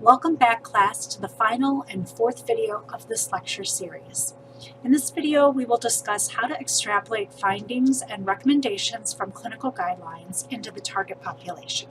Welcome back, class, to the final and fourth video of this lecture series. In this video, we will discuss how to extrapolate findings and recommendations from clinical guidelines into the target population.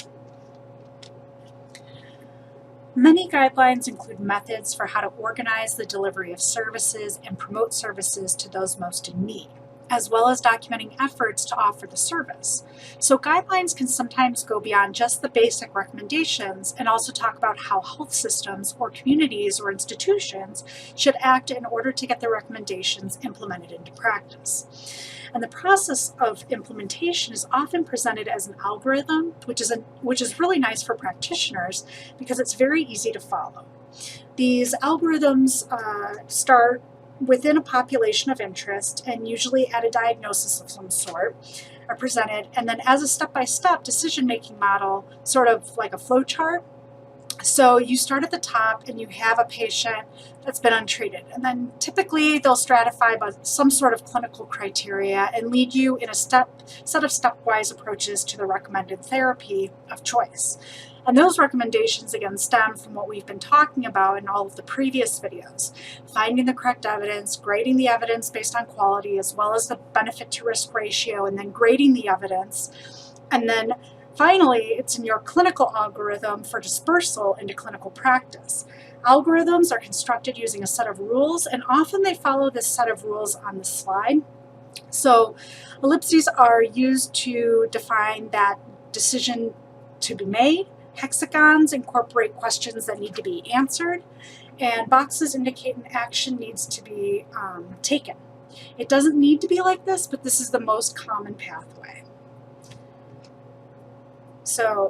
Many guidelines include methods for how to organize the delivery of services and promote services to those most in need, as well as documenting efforts to offer the service. So guidelines can sometimes go beyond just the basic recommendations and also talk about how health systems or communities or institutions should act in order to get the recommendations implemented into practice. And the process of implementation is often presented as an algorithm, which is really nice for practitioners because it's very easy to follow. These algorithms start within a population of interest and usually at a diagnosis of some sort are presented, and then as a step-by-step decision-making model, sort of like a flow chart. So you start at the top and you have a patient that's been untreated, and then typically they'll stratify by some sort of clinical criteria and lead you in a set of stepwise approaches to the recommended therapy of choice. And those recommendations, again, stem from what we've been talking about in all of the previous videos: finding the correct evidence, grading the evidence based on quality, as well as the benefit to risk ratio, and then grading the evidence. And then finally, it's in your clinical algorithm for dispersal into clinical practice. Algorithms are constructed using a set of rules, and often they follow this set of rules on the slide. So ellipses are used to define that decision to be made. Hexagons incorporate questions that need to be answered, and boxes indicate an action needs to be taken. It doesn't need to be like this, but this is the most common pathway. So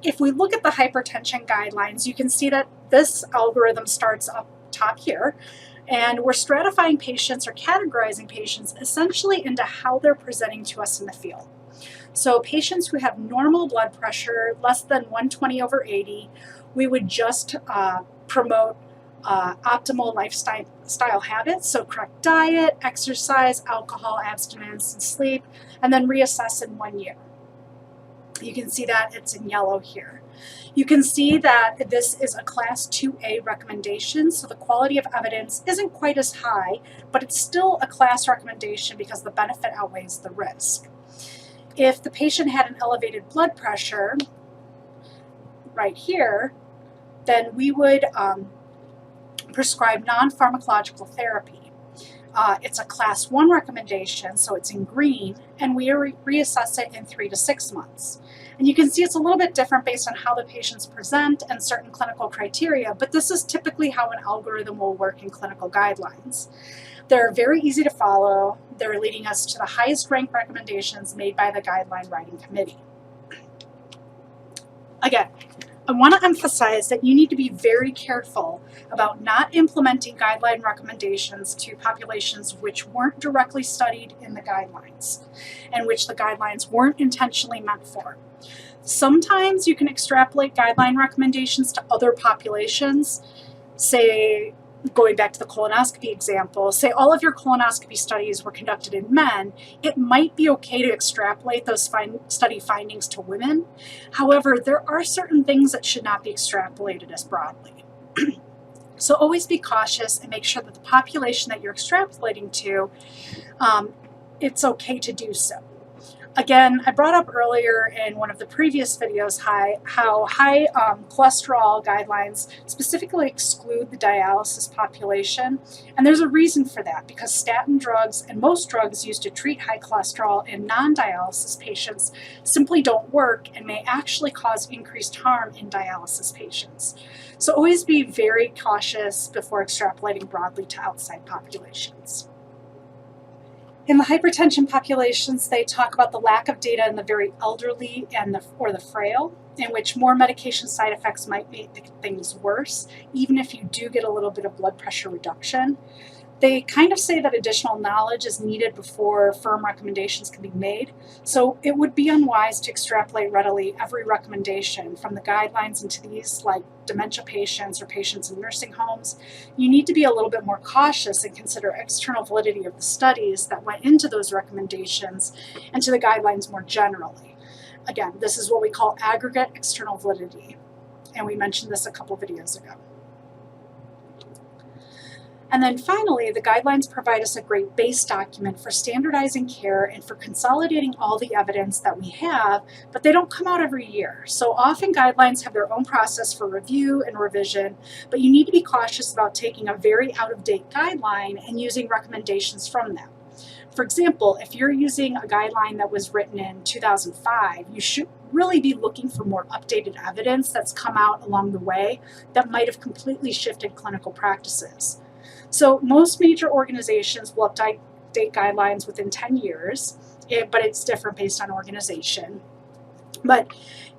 if we look at the hypertension guidelines, you can see that this algorithm starts up top here, and we're stratifying patients or categorizing patients essentially into how they're presenting to us in the field. So patients who have normal blood pressure, less than 120/80, we would just promote optimal lifestyle habits, so correct diet, exercise, alcohol abstinence, and sleep, and then reassess in 1 year. You can see that it's in yellow here. You can see that this is a Class 2A recommendation, so the quality of evidence isn't quite as high, but it's still a class recommendation because the benefit outweighs the risk. If the patient had an elevated blood pressure, right here, then we would prescribe non-pharmacological therapy. It's a Class 1 recommendation, so it's in green, and we reassess it in 3 to 6 months. And you can see it's a little bit different based on how the patients present and certain clinical criteria, but this is typically how an algorithm will work in clinical guidelines. They're very easy to follow. They're leading us to the highest ranked recommendations made by the guideline writing committee. Again, I want to emphasize that you need to be very careful about not implementing guideline recommendations to populations which weren't directly studied in the guidelines and which the guidelines weren't intentionally meant for. Sometimes you can extrapolate guideline recommendations to other populations. Say, going back to the colonoscopy example, say all of your colonoscopy studies were conducted in men, it might be okay to extrapolate those study findings to women. However, there are certain things that should not be extrapolated as broadly. So always be cautious and make sure that the population that you're extrapolating to, it's okay to do so. Again, I brought up earlier in one of the previous videos how high cholesterol guidelines specifically exclude the dialysis population. And there's a reason for that, because statin drugs and most drugs used to treat high cholesterol in non-dialysis patients simply don't work and may actually cause increased harm in dialysis patients. So always be very cautious before extrapolating broadly to outside populations. In the hypertension populations, they talk about the lack of data in the very elderly and or the frail, in which more medication side effects might make things worse, even if you do get a little bit of blood pressure reduction. They kind of say that additional knowledge is needed before firm recommendations can be made, so it would be unwise to extrapolate readily every recommendation from the guidelines into these, like dementia patients or patients in nursing homes. You need to be a little bit more cautious and consider external validity of the studies that went into those recommendations and to the guidelines more generally. Again, this is what we call aggregate external validity. And we mentioned this a couple videos ago. And then finally, the guidelines provide us a great base document for standardizing care and for consolidating all the evidence that we have, but they don't come out every year. So often guidelines have their own process for review and revision, but you need to be cautious about taking a very out-of-date guideline and using recommendations from them. For example, if you're using a guideline that was written in 2005, you should really be looking for more updated evidence that's come out along the way that might have completely shifted clinical practices. So most major organizations will update guidelines within 10 years, but it's different based on organization. But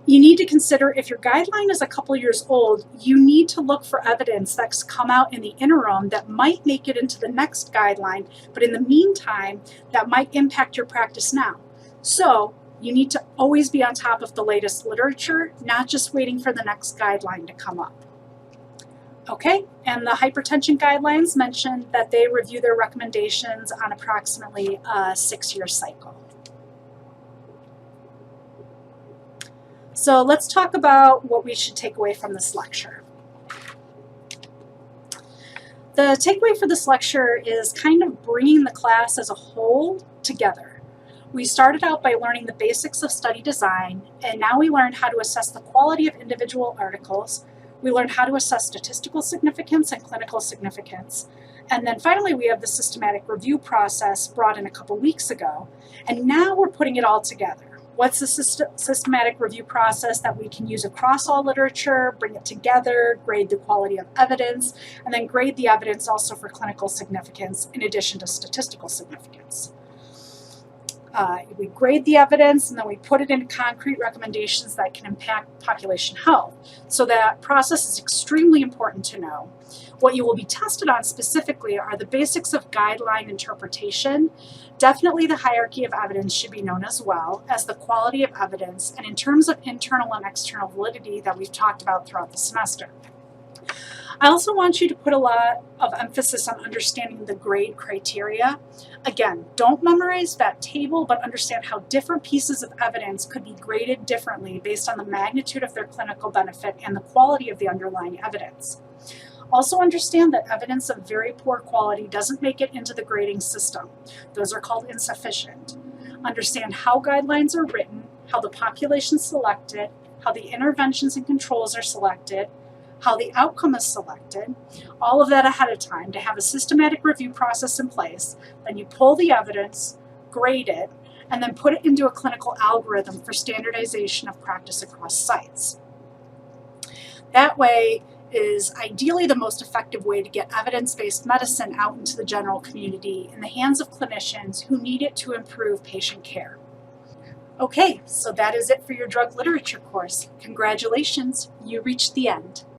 you need to consider if your guideline is a couple years old, you need to look for evidence that's come out in the interim that might make it into the next guideline, but in the meantime, that might impact your practice now. So you need to always be on top of the latest literature, not just waiting for the next guideline to come up. Okay, and the hypertension guidelines mentioned that they review their recommendations on approximately a 6-year cycle. So let's talk about what we should take away from this lecture. The takeaway for this lecture is kind of bringing the class as a whole together. We started out by learning the basics of study design, and now we learned how to assess the quality of individual articles. We learned how to assess statistical significance and clinical significance. And then finally, we have the systematic review process brought in a couple weeks ago. And now we're putting it all together. What's the systematic review process that we can use across all literature, bring it together, grade the quality of evidence, and then grade the evidence also for clinical significance in addition to statistical significance. We grade the evidence and then we put it into concrete recommendations that can impact population health. So that process is extremely important to know. What you will be tested on specifically are the basics of guideline interpretation. Definitely the hierarchy of evidence should be known as well as the quality of evidence, and in terms of internal and external validity that we've talked about throughout the semester. I also want you to put a lot of emphasis on understanding the grade criteria. Again, don't memorize that table, but understand how different pieces of evidence could be graded differently based on the magnitude of their clinical benefit and the quality of the underlying evidence. Also understand that evidence of very poor quality doesn't make it into the grading system. Those are called insufficient. Understand how guidelines are written, how the population is selected, how the interventions and controls are selected, how the outcome is selected, all of that ahead of time to have a systematic review process in place. Then you pull the evidence, grade it, and then put it into a clinical algorithm for standardization of practice across sites. That way is ideally the most effective way to get evidence-based medicine out into the general community in the hands of clinicians who need it to improve patient care. Okay, so that is it for your drug literature course. Congratulations, you reached the end.